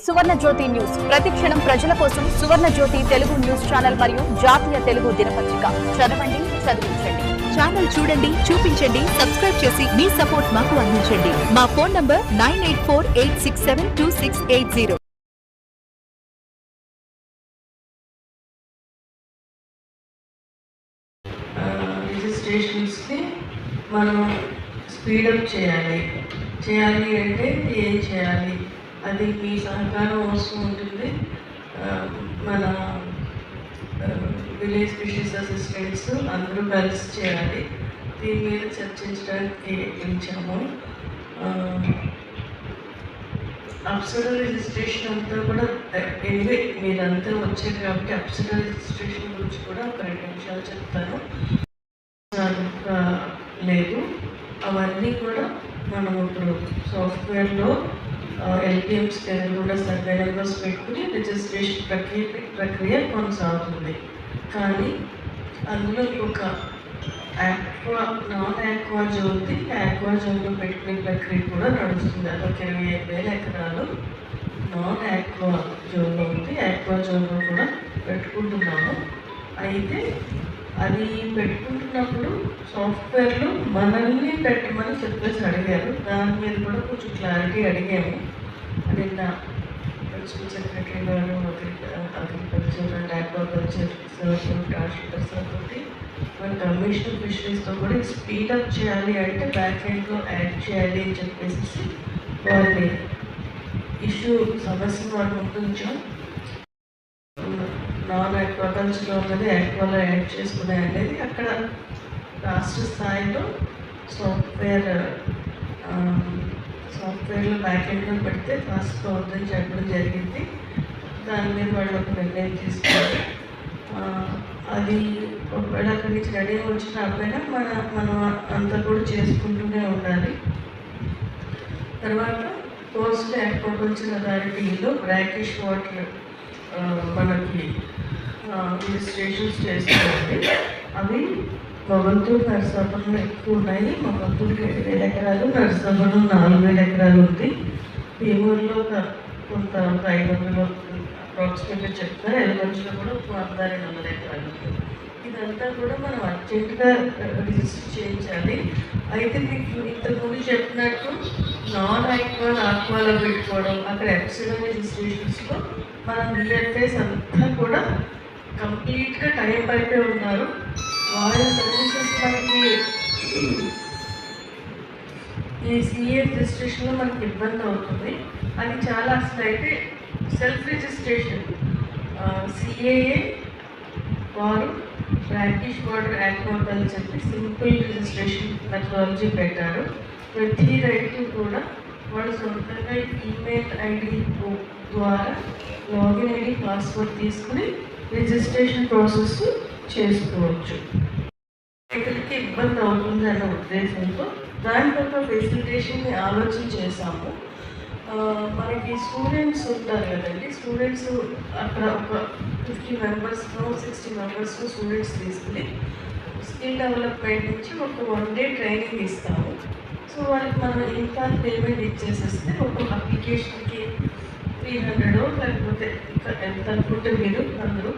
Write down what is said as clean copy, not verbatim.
సువర్ణ జ్యోతి news ప్రతిక్షణం ప్రజల కోసం సువర్ణ జ్యోతి తెలుగు న్యూస్ ఛానల్ మరియు జాతీయ తెలుగు దినపత్రిక చదవండి చదివించండి. ఛానల్ చూడండి, చూపించండి, సబ్స్క్రైబ్ చేసి మీ సపోర్ట్ మాకు అందించండి. మా ఫోన్ నంబర్ 9848672680. రిజిస్ట్రేషన్స్కి మనం స్పీడప్ చేయాలి అంటే ఏం చేయాలి, అది మీ సహకారం అవసరం ఉంటుంది. మన విలేజ్ ఫిషరీస్ అసిస్టెంట్స్ అందరూ కలిసి చేయాలి. దీని మీద చర్చించడానికి పిలిచాము. అప్సరా రిజిస్ట్రేషన్ అంతా కూడా ఎనివే మీరంతా వచ్చారు కాబట్టి అప్సరా రిజిస్ట్రేషన్ గురించి కూడా ఒక 2 నిమిషాలు చెప్తాను. లేదు, అవన్నీ కూడా మనం ఇప్పుడు సాఫ్ట్వేర్లో LPMs కూడా సర్వే నెంబర్స్ పెట్టుకుని రిజిస్ట్రేషన్ ప్రక్రియ కొనసాగుతుంది. కానీ అందులో ఒక నాన్ ఆక్వా జోన్ది ఆక్వా జోన్లో పెట్టుకునే ప్రక్రియ కూడా నడుస్తుంది. అదొక 25,000 ఎకరాలు నాన్ ఆక్వా జోన్లో ఉంది. ఆక్వా జోన్లో కూడా పెట్టుకుంటున్నాము. అయితే అది పెట్టుకుంటున్నప్పుడు సాఫ్ట్వేర్లో మనల్ని పెట్టమని చెప్పేసి అడిగారు. దాని మీద కూడా కొంచెం క్లారిటీ అడిగాము. నిన్న ప్రిన్సిపల్ సెక్రటరీ గారు అగ్రికల్చర్ అండ్ ఆక్వాకల్చర్ తోటి మన కమిషనర్ ఫిషరీస్తో కూడా స్పీడప్ చేయాలి అంటే బ్యాక్ ఎండ్లో యాడ్ చేయాలి అని చెప్పేసి వారిని సమస్యను వారి ముందుంచాం. నాన్ ఆక్వాకల్చర్లో ఉన్నది ఆక్వాలో యాడ్ చేసుకునే అనేది అక్కడ రాష్ట్ర స్థాయిలో సాఫ్ట్వేర్లో బ్యాక్ ఎండ్లో పెడితే ఫాస్ట్గా అవుతుందని చెప్పడం జరిగింది. దాని మీద వాళ్ళు ఒక నిర్ణయం తీసుకున్నారు. అది ఒకవేళ అక్కడి నుంచి రెడీ వచ్చిన అప్పుడైనా మనం అంతా కూడా చేసుకుంటూనే ఉండాలి. తర్వాత కోస్టల్ ఆక్వాకల్చర్ అథారిటీలో బ్రాకిష్ వాటర్ మనకి రిజిస్ట్రేషన్స్ చేసుకోవాలి. అవి మొగల్తూరు నరసాపురంలో ఎక్కువ ఉన్నాయి. మొగల్తూరుకి 7,000 ఎకరాలు, నరసాపురం 4,000 ఎకరాలు ఉంది. భీమూరులో కొంత 500 అప్రాక్సిమేట్గా చెప్తారు. ఎలమంచిలో కూడా 100-200 ఎకరాలు ఉంది. ఇదంతా కూడా మనం అర్జెంటుగా రిజిస్టర్ చేయించాలి. అయితే మీకు ఇంతకుముందు చెప్పినట్టు నాన్ ఆక్వాలో పెట్టుకోవడం, అక్కడ ఎప్సిలాన్ రిజిస్ట్రేషన్స్లో మనం VFS అంతా కూడా కంప్లీట్గా టైప్ అయిపోయి ఉన్నారు. వాళ్ళ సర్వీసెస్ మనకి ఈ CA రిజిస్ట్రేషన్లో మనకి ఇబ్బంది అవుతుంది. అది చాలా అసలు అయితే సెల్ఫ్ రిజిస్ట్రేషన్ CAA వారు బ్రాకిష్ వాటర్ ఆక్వాకల్చర్ చెప్పి సింపుల్ రిజిస్ట్రేషన్ మెథడాలజీ పెట్టారు. ప్రతి రైతు కూడా వాళ్ళు సొంతంగా ఈమెయిల్ ID ద్వారా లాగిన్ ID పాస్వర్డ్ తీసుకుని రిజిస్ట్రేషన్ ప్రాసెస్ చేసుకోవచ్చు. రైతులకి ఇబ్బంది అవుతుంది అన్న ఉద్దేశంతో దానికి ఒక ఫెసిలిటేషన్ని ఆలోచన చేశాము. మనకి స్టూడెంట్స్ ఉంటారు కదండి, స్టూడెంట్స్ అక్కడ ఒక 50 మెంబర్స్లో 60 మెంబర్స్లో స్టూడెంట్స్ తీసుకుని స్కిల్ డెవలప్మెంట్ నుంచి ఒక 1 డే ట్రైనింగ్ ఇస్తాము. సో వాళ్ళకి మనం ఇంకా పేమెంట్ ఇచ్చేసేస్తే ఒక అప్లికేషన్కి 300 లేకపోతే ఇంకా ఎంత అనుకుంటే మీరు అందరూ